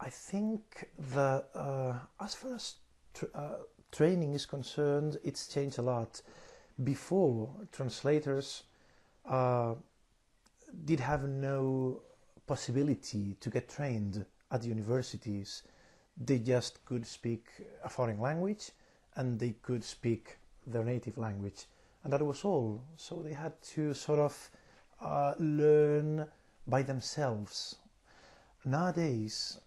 I think that as far as training is concerned, it's changed a lot. Before, translators did have no possibility to get trained at universities. They just could speak a foreign language and they could speak their native language, and that was all. So they had to sort of learn by themselves. Nowadays,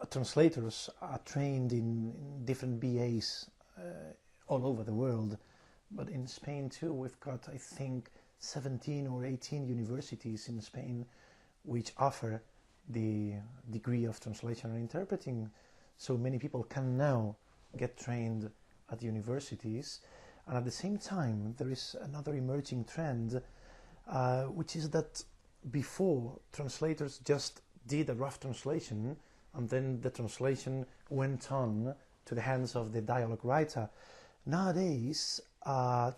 translators are trained in different BAs all over the world, but in Spain too we've got, I think, 17 or 18 universities in Spain which offer the degree of translation and interpreting. So many people can now get trained at universities, and at the same time there is another emerging trend, which is that before, translators just did a rough translation and then the translation went on to the hands of the dialogue writer. Nowadays,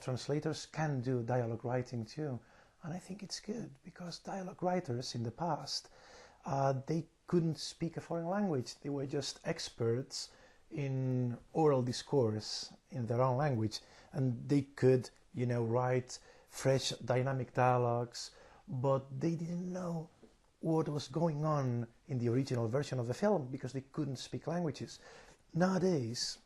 translators can do dialogue writing too, and I think it's good, because dialogue writers in the past, they couldn't speak a foreign language. They were just experts in oral discourse in their own language, and they could, write fresh dynamic dialogues, but they didn't know what was going on in the original version of the film because they couldn't speak languages. Nowadays,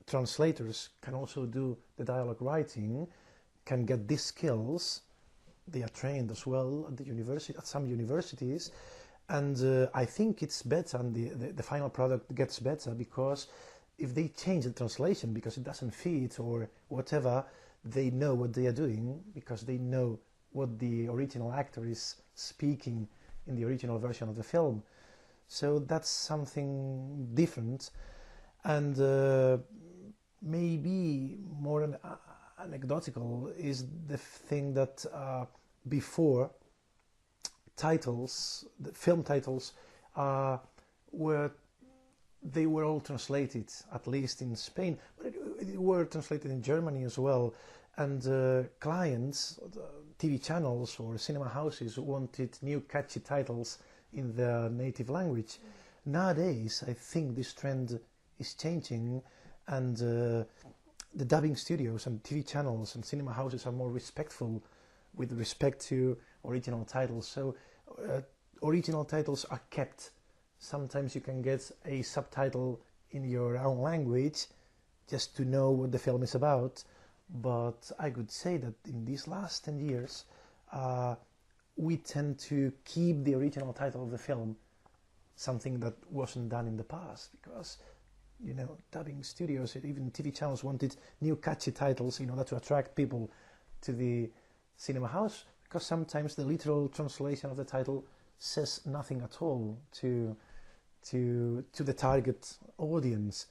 translators can also do the dialogue writing, can get these skills. They are trained as well at the university, at some universities, and I think it's better, and the final product gets better, because if they change the translation because it doesn't fit or whatever, they know what they are doing because they know what the original actor is speaking in the original version of the film. So that's something different, and maybe more anecdotal is the thing that before, titles, the film titles, were all translated, at least in Spain, but it were translated in Germany as well, and clients, TV channels or cinema houses wanted new catchy titles in their native language. Nowadays, I think this trend is changing, and the dubbing studios and TV channels and cinema houses are more respectful with respect to original titles. So original titles are kept. Sometimes you can get a subtitle in your own language just to know what the film is about. But I could say that in these last 10 years, we tend to keep the original title of the film, something that wasn't done in the past, because, dubbing studios, even TV channels wanted new catchy titles in order to attract people to the cinema house, because sometimes the literal translation of the title says nothing at all to the target audience.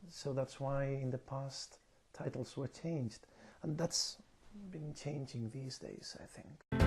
So that's why in the past titles were changed, and that's been changing these days, I think.